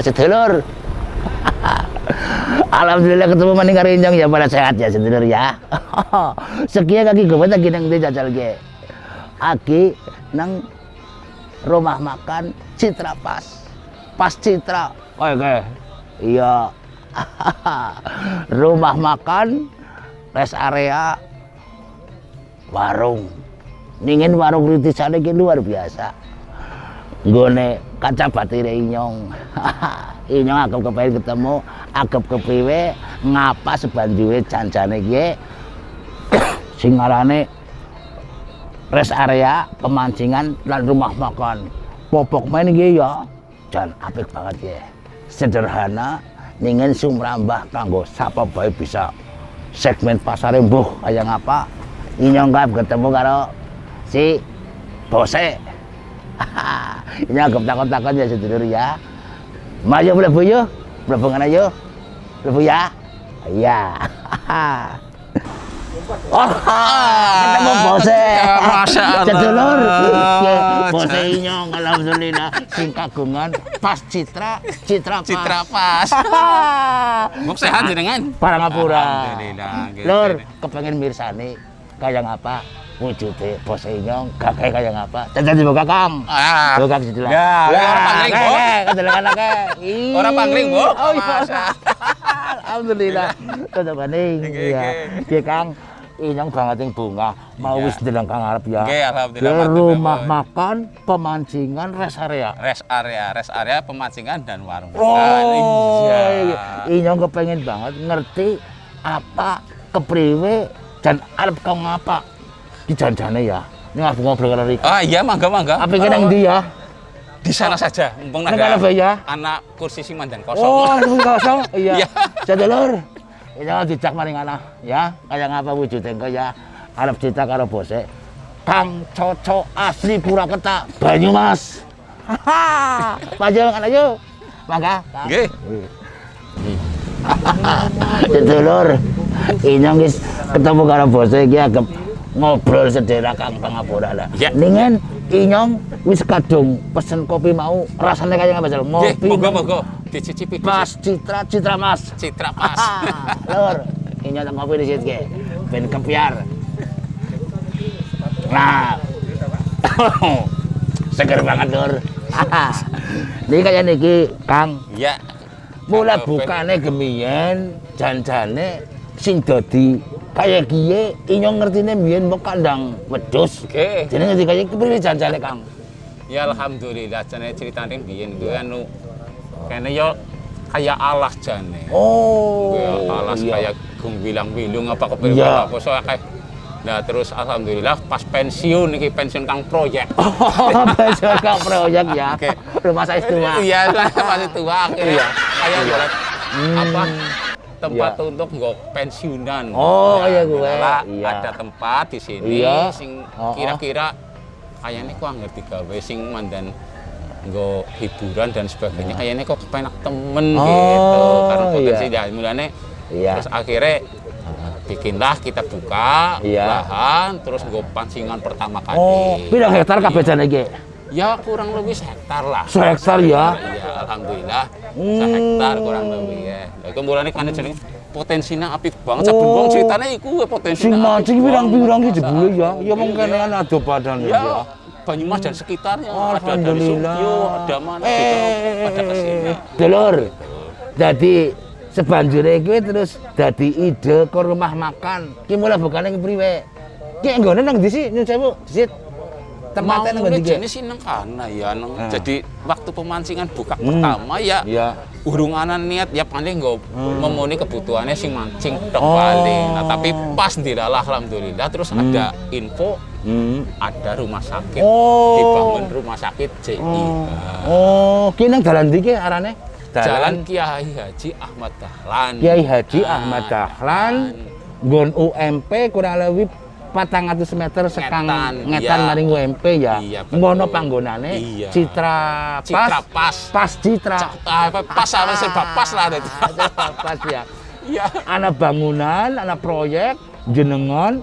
sedulur. Alhamdulillah ketemu maning karo Inyong ya pada sehat ya sedulur ya. Sekian kaki gue lagi nang ndi jajal ge. Aki nang rumah makan Citra Pas Citra. Oke. Iya. Rumah makan, rest area, warung. Ningin warung rintisan iki luar biasa. Nggone kaca batire Inyong. Inyong agep kepengin ketemu, agep kepriwe ngapa sebanjure janjane iki sing ngarane rest area, pemancingan lan rumah makan. Popok main iki ya jan apik banget ya. Sederhana ningin sumrambah kanggo sapa bae bisa segmen pasare mbuh kaya ngapa. Inyong gak ketemu karo si bose. Ini agak takut-takut ya sedulur ya. Maju mlebu yuk, mlebu ngana yuk. Mlebu ya. Iya. Oh, ketemu bose. Masya Allah. Sedulur. Bose Inyong alhamdulillah sing kagungan Pas Citra Pas. Mbok sehat jenengan? Parangapura. Alhamdulillah. Lur, kepengen mirsani kayak ngapa wujudnya bos Inyong kakek kayak ngapa jajan dibuka Kang buka jadilah orang pangling Bu kedelangan anaknya orang pangling Bu oh iya alhamdulillah tetap baning iya Kang Inyong banget yang bunga mau wis deleng Kang arep ya alhamdulillah rumah makan pemancingan rest area pemancingan dan warung Inyong kepengen banget ngerti apa kepriwe dan arep kau ngapa di janjane ya. Ini aku ngobrol karo Rika. Ah iya mangga. Apa kena ndi ya? Di sana saja. Mumpung ada ya. Anak kursi sing mandan kosong. Oh, kosong. Iya. Sedulur. Ini dijak maring anak ya. Kayak ngapa wujud engko ya. Arep ditak karo bose. Kang Coco asli Purwakarta, Banyumas. Maju kan ayo. Mangga. Nggih. Sedulur. Inyong wis ketemu karo bose iki agep ngobrol sedherek Kang Pangapura lah. Ningen Inyong wis kadung pesen kopi mau rasane kaya ngapa Jal? Ngopi. Moga-moga dicicipi Pas Citra Mas. Citra Pas. Lur, Inyong tak ngopi dhisik ge. Ben kepiar. Nah. Seger banget, Lur. Niki kaya niki, Kang. Iya. Mulai bukane gemiyen janjane sing dadi kaya kiye Inyong ngertine mbiyen mau kandang wedhus. Oke. Jenenge ngerti kaya kepriwe janjane Kang? Ya alhamdulillah jane critane mbiyen kuwi anu kene yo kaya alas jane. Oh. Ya alas kaya gumbilang-bilung apa kepriwe apa so akeh. Nah terus alhamdulillah pas pensiun iki pensiun Kang proyek. Oh, pensiun Kang proyek ya. Oke. Rumah saya tua. Iya, masih tua akhirnya. Kayak jualan apa? Tempat untuk nggo pensiunan. Oh, iya gue. Iya. Ada tempat di sini sing kira-kira kayaknya kok ngerti gawe sing mandan nggo hiburan dan sebagainya. Kayaknya kok kepenak temen gitu. Karena potensi ya mulane. Terus akhirnya bikinlah kita buka lahan terus nggo pancingan pertama kali. Oh, pirang hektar kabeh jane iki? Ya kurang lebih sehektar lah. Sehektar ya? Iya, alhamdulillah. Sehektar kurang lebih ya. Itu mulane kan jenenge potensinya apik banget. Saben wong ceritane iku potensinya. Sing mancing pirang-pirang iki jebule ya. Ya mung kene ana ado badan ya. Banyumas dan sekitarnya ada dari Sukyo, ada mana gitu, ada kesini. Dulur. Dadi sebanjure iki terus dadi ide ke rumah makan. Ki mulai bukane kepriwe? Ki nggone nang ndi sih nyun sewu? Disit. Tempatnya nang ndi? Jenis sih nang kana ya nang. Jadi waktu pemancingan buka pertama ya urunganan niat ya paling nggo memenuhi kebutuhannya sing mancing tok paling. Nah tapi pas dilalah alhamdulillah terus ada info ada rumah sakit dibangun rumah sakit JI. Oh, ki nang dalan ndi ki arane? Jalan Kiai Haji Ahmad Dahlan. Kiai Haji Ahmad Dahlan nggon UMP kurang lebih 400 meter sekang ngetan maring UMP ya. Ngono panggonane Citra Pas. Pas Citra. Pas sama serba pas lah itu. Pas ya. Iya. Ana bangunan, ana proyek jenengan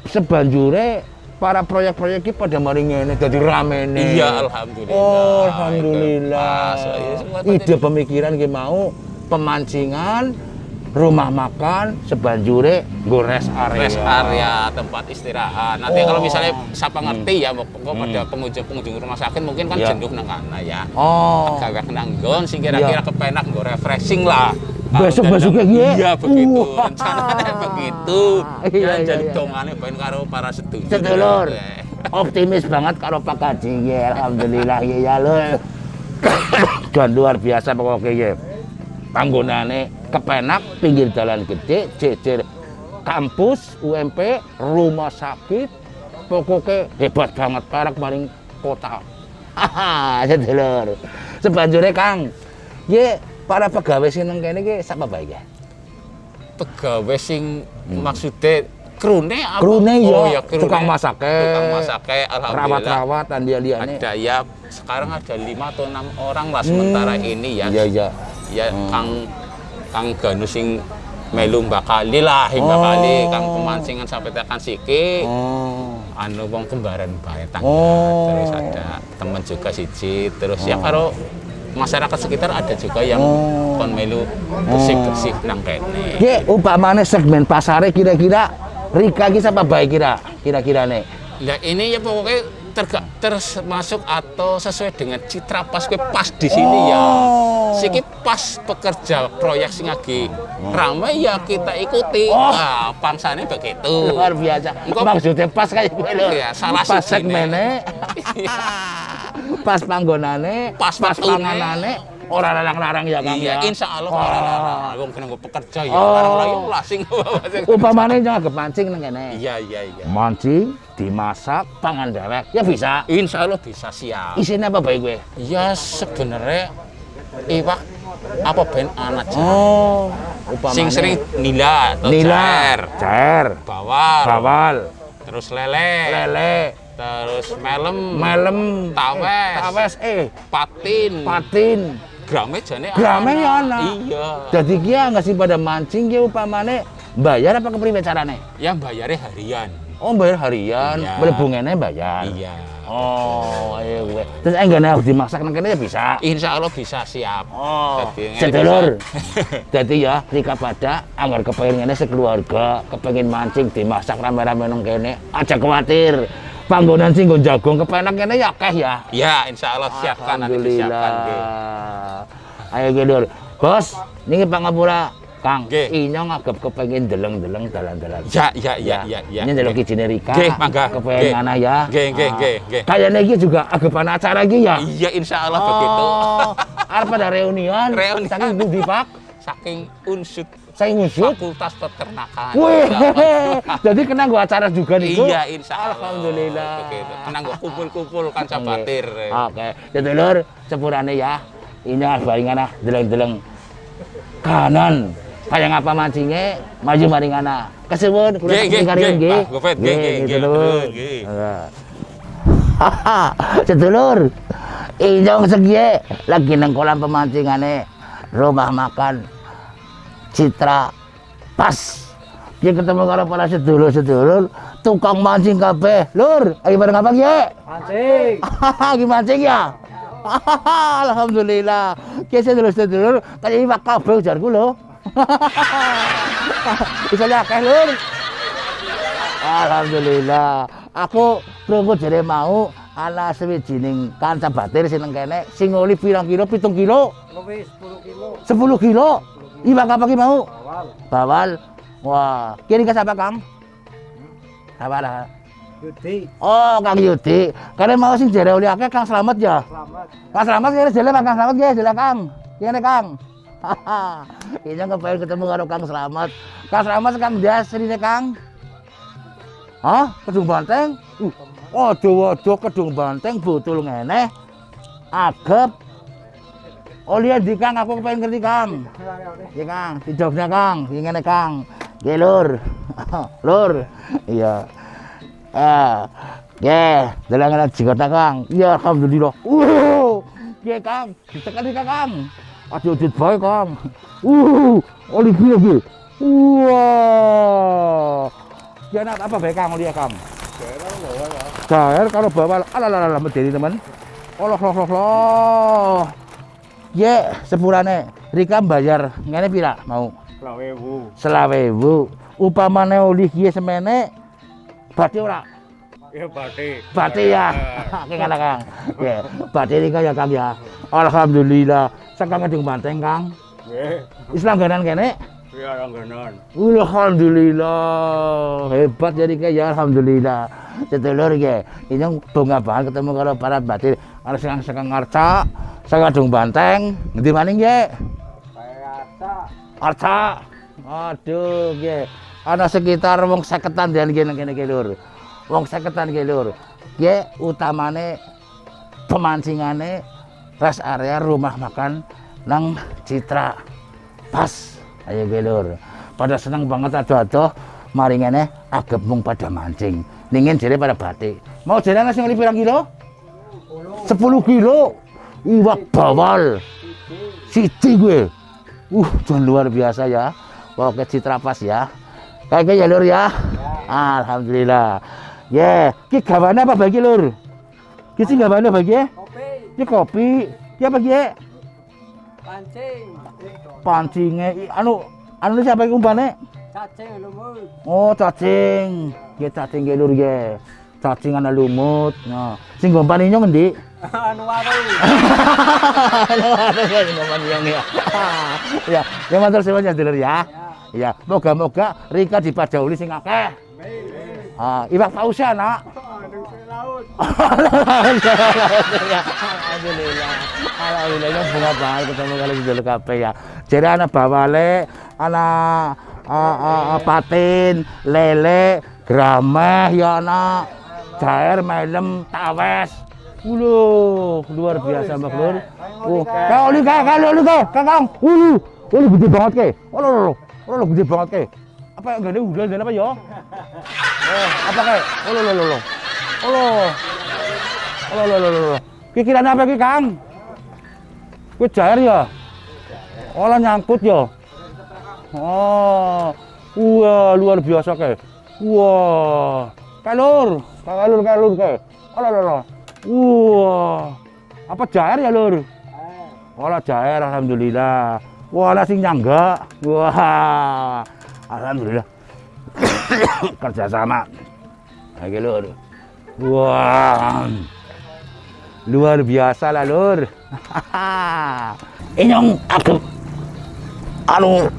sebanjure para proyek-proyek iki pada mari ngene dadi ramene. Iya, alhamdulillah. Oh, alhamdulillah. Pas, ya, semua Ide pemikiran ki mau pemancingan, rumah makan, sebanjure nggo rest area. rest area tempat istirahat. Nanti kalau misalnya siapa ngerti ya pada pengunjung rumah sakit mungkin kan Iya. jenduh nang kana ya. Oh. Gawe nang nggon sing kira-kira kepenak nggo refreshing lah. Besok-besok kayak gini? Iya begitu, Wah. rencananya begitu. Iya, Ya iya, jadi iya. dongane ben karo para sedulur. Sedulur. Optimis banget kalau Pak Kaji ya, alhamdulillah ya lho. Dan luar biasa pokoknya ya. Panggonane kepenak, pinggir jalan gede, jejer kampus, UMP, rumah sakit, pokoknya hebat banget parak paling kota. Haha, sedulur. Sebanjure Kang, ye para pegawai sing nang kene iki sapa bae ya? Pegawai sing maksudnya krune apa? Krune ya, Oh ya krune. tukang masake, alhamdulillah. rawat-rawat dan dia-liane. Ada ya sekarang ada 5 atau 6 orang lah sementara ini ya. Iya, iya. Ya Kang Ganu sing melu bakali lah, bakali Kang pemancingan sampai tekan siki. Oh. Anu wong kembaran bae tangga. Oh. Terus ada teman juga siji, terus ya karo masyarakat sekitar ada juga yang kon melu bersih-bersih nang kene. Ki upamane segmen pasare kira-kira Rika ki sapa bae kira-kira nih. Nah ini ya pokoknya termasuk atau sesuai dengan citra pas kowe pas di sini ya. Siki pas pekerja proyek sing lagi ramai ya kita ikuti. Nah, pangsane begitu. Luar biasa. Engko- Maksudnya pas kayak gitu. Iya, salah pas sijine. segmene, pas panggonane, Pas pas waktune. panganane, ora larang-larang ya Kang Iya, ya. insya Allah Oh. orang wong kena pekerja ya Oh. larang-larang lah sing. Upamane jangan mancing nang kene. Iya, iya, iya. Mancing, dimasak, pangan dewek, ya bisa. Insya Allah bisa siap. Isinya apa bae gue? Ya sebenarnya iwak apa ben anak Oh, sing sering nila atau nila, cair, bawal, bawal, terus lele, lele, terus melem, melem, tawes, tawes, patin. grame jane Grame ya ana. Iya. Jadi kia nggak sih pada mancing kia upamane bayar apa kepriwe carane? Yang bayarnya harian. Oh bayar harian, Iya. belebungene bayar. Iya. Oh iya gue. Terus enggak harus dimasak nang kene ya bisa. Insya Allah bisa siap. Oh, Jadi, ngene sedulur. bisa. Jadi ya, Rika pada anggar kepengen ngene sekeluarga, kepengen mancing dimasak rame-rame nang kene. Aja khawatir. Panggonan sing nggo jagung kepenak kene ya akeh ya. Ya, insya Allah siapkan nanti disiapkan. Ge. Ayo gedor. Bos, niki pangapura Kang. Nggih. Inyong agak kepengen deleng-deleng dalan-dalan. Ya, ya, ya, ya, ya. Ini delok izine Rika. Nggih, mangga. Kepengen Nggih. mana ya? Nggih. Kayaknya iki juga agapan acara iki ya. Iya, insya Allah begitu. Arep pada reunian. Reunian. Saking pundi, Pak? Saking unsut Saya ngusut. Fakultas Peternakan. Wih, Insya Allah. jadi kena gua acara juga nih. Iya, insya Allah. Alhamdulillah. Begitu. Kena gua kumpul-kumpul kan sabatir. Oke, sedulur sepurane ya. Ini baringan ah deleng-deleng kanan. Kayak ngapa mancingnya maju maringana. Kesuwun kula Nggih, nggih, kariun nggih, nggih. Pak Gofet, nggih, nggih, nggih, sedulur. nggih. Haha, sedulur. Inyong segie lagi nang kolam pemancingane rumah makan Citra pas. Dia ketemu karo para sedulur-sedulur tukang mancing kabeh. Lur, ayo bareng apa ye? Mancing. Lagi mancing ya? Alhamdulillah. Ki sedulur-sedulur kaya iwak kabeh ujarku lho. Bisa akeh lur. Alhamdulillah. Aku krungu jere mau ana sewijining kanca batir sing nang kene sing ngoli pirang kilo 7 kilo. Lebih 10 kilo. 10 kilo. Iwak apa ki mau? Awal. Bawal. Wah, kiri ke siapa Kang? Siapa lah? Yudi. Oh, Kang Yudi. Karena mau sing jere oli akeh Kang Slamet ya. Selamat. Kang Slamet kira jele Kang Slamet ya, jele Kang. Kene Kang. Haha. Ini kepengen ketemu karo Kang Slamet. Kang Slamet Kang Dias rene Kang. Hah? Kedung Banteng? Waduh, Kedung Banteng betul ngene. Agep. Oli di Kang, aku kepengen ngerti Kang. Iya Kang, dijawabnya Kang, ngene Kang. Nggih Lur. Lur. Iya. Dalangan jigota Kang. Iya alhamdulillah. Nggih Kang, ditekan iki Kang. Aduh dit bae Kang. Oli piye nggih? Wah. Jangan apa bae Kang oli ya Kang. Daerah bawa Jair karo bawal. Alah medeni teman. Allah. Ye, sepurane Rika bayar ngene pira mau? 20.000. 20.000. Upamane olih kiye semene badhe ora? Ya batik. Badhe ya. Ki ngono Kang. Ya, badhe Rika ya Kang ya. Alhamdulillah. Sakang ngedung banteng Kang. Nggih. Wis langganan kene. Ya langganan. Alhamdulillah. Hebat jadi Rika ya alhamdulillah. Sedulur nggih. Ini bunga banget ketemu karo para batir. Ana sakang Arca, sakang Dung Banteng. Ngendi maning nggih? Arca. Aduh nggih. Ana sekitar wong 50-an dan kene iki Lur. Wong 50-an iki Lur. Nggih utamane pemancingane rest area rumah makan nang Citra Pas. Ayo nggih Lur. Pada seneng banget ado-ado mari ngene agep mung pada mancing. Ningen jere pada batik. Mau jere nasi ngeli pirang kilo? 10 kilo. Iwak bawal. Siji gue. Jangan luar biasa ya. Oke Citra Pas ya. Kayak ya Lur ya. Alhamdulillah. Ya, ki gawane apa bagi Lur? Ki sing gawane bagi? Kopi. Ki kopi. Ki apa ki? Pancing. Pancinge anu siapa yang umpane? Cacing lumut. Oh, cacing. Ya cacing ge Lur ge. Cacing ana lumut. Nah, sing gompane nyong endi? Anu waru. Ya, ya matur suwun ya Dulur ya. Ya, moga-moga Rika dipadhauli sing akeh. Iwak pausnya nak. Laut. Alhamdulillah bunga banget ketemu kali Dulur kabeh ya. Jadi ana bawale, ana patin, lele, grameh ya ana, jair, melem, tawes. Luar biasa Mbak Lur. Kau oli Kakang. Gede banget ke. Gede banget ke. Apa yang gede udah apa ya? Apa ke? Pikiran apa ki Kang? Kuwi jair ya? Olah nyangkut ya. Wah, luar biasa ke. Wah. Kalur ke. Wah, apa jair ya Lur? Olah jair, alhamdulillah. Wah, sing nyangga. Wah, alhamdulillah. Kerjasama. Oke Lur. Wah, luar biasa lah Lur. Inyong agak, aduh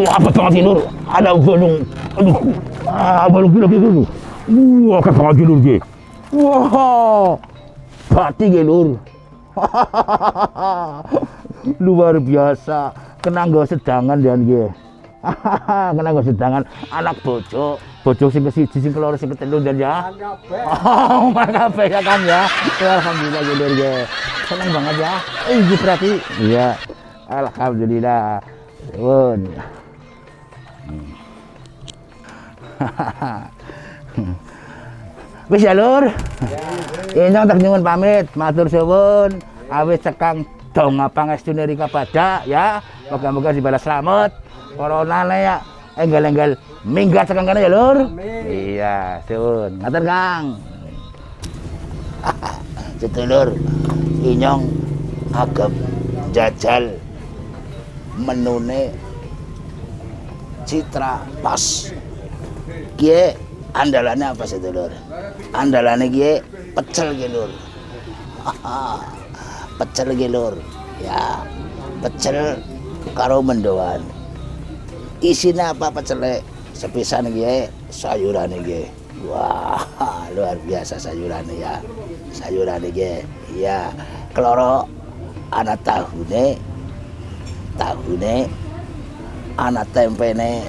apa banget Lur? Ada balung, balung gila. Wah, apa banget Lur ge? Wah. Batik ya Lur. Luar biasa. Kena nggo sedangan dan nggih. Kena nggo sedangan anak bojo sing kesiji sing keloro sing ketelu dan ya. Kabeh ya kan ya. Alhamdulillah ya Lur nggih. Seneng banget ya. Iki berarti iya. Alhamdulillah. Nuwun. Wis ya Lur. Inyong tak nyuwun pamit, matur suwun. Awis cekang dong pangestune Rika Badak ya. Moga-moga dibalas selamat. Coronane ya enggal-enggal minggat cekang kene ya Lur. Iya, suwun. Ngaten Kang. Sedulur, inyong agem jajal menune Citra Pas. Kiye andalannya apa sedulur? Andalannya gie pecel ge Lur. Pecel ge Lur. Ya, pecel karo mendoan. Isinya apa pecele? Sepisan gie sayuran gie. Wah, luar biasa sayurannya ya. Sayurannya gie. Ya, keloro ana tahune, ana tempene.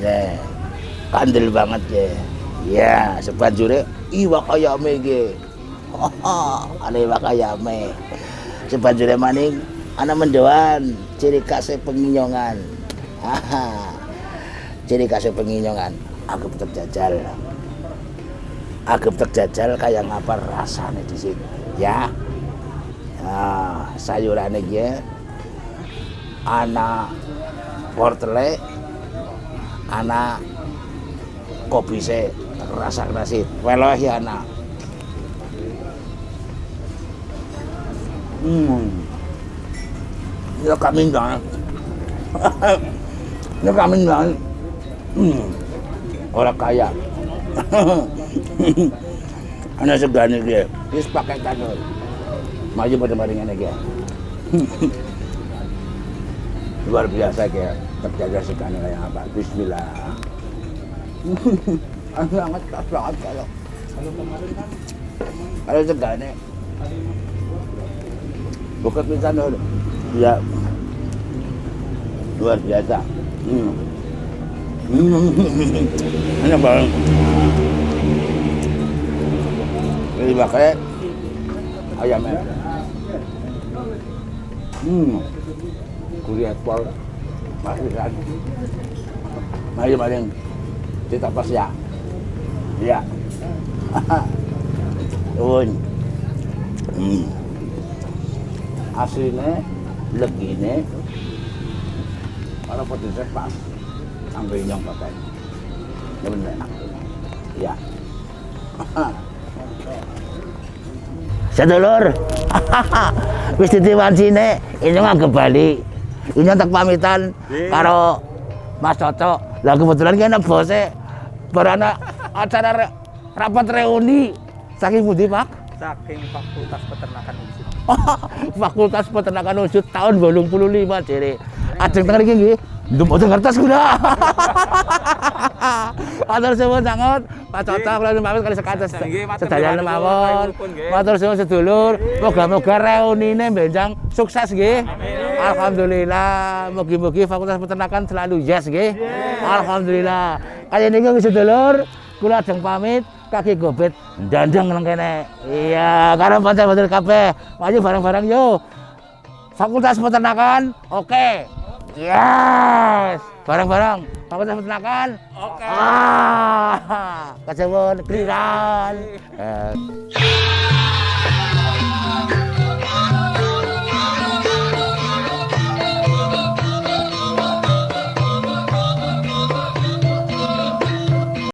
Ya, kandel banget ya. Ya, sebanjure iwak ayame nggih. Ana iwak ayame. Sebanjure maning ana mendoan, ciri khas penginyongan. Ciri khas penginyongan. Agep terjajal kayak ngapa rasane di sini. Ya. Nah, sayurane nggih ana wortele, ana kopi se rasa nasi, weloh ya anak Ya kami banget. Ya kami banget. Orang kaya. Ana segane iki. Wis pakai kanur. Maju pada maringan iki. Luar biasa kayak terjaga sekali kayak apa. Bismillah. Sangat pas banget kalau kemarin kan kalau segane bukan pisan ya luar biasa. Enak banget. Ini pakai ayamnya. Gurih ekor masih kan. Maling kita pas ya. Ya. Tuh. Aslinya legine kalau pedesnya pas. Sampai nyong pakai. Ya bener. Ya. Sedulur. Wis ditiwancine, inyong agak bali. Inyong tak pamitan karo Mas Toto. Lah kebetulan ki ana bose barana acara rapat reuni. Saking pundi, Pak? Saking Fakultas Peternakan Unsur. Fakultas Peternakan Unsur tahun 85 jere. Ajeng teng iki nggih. Ndum boten kertas kuda. Matur suwun sanget, Pak Toto kula pamit kali sekates sedaya mawon. Matur suwun sedulur, moga-moga reunine benjang sukses nggih. Alhamdulillah, mugi-mugi Fakultas Peternakan selalu yes nggih. Alhamdulillah. Kali niki sedulur, kula ajeng pamit kaki gobet dandang nang kene. Iya, karo pancen kabeh. Maju bareng-bareng yo. Fakultas Peternakan, oke. Yes, bareng-bareng. Fakultas Peternakan. Oke. Kacauan, keliran.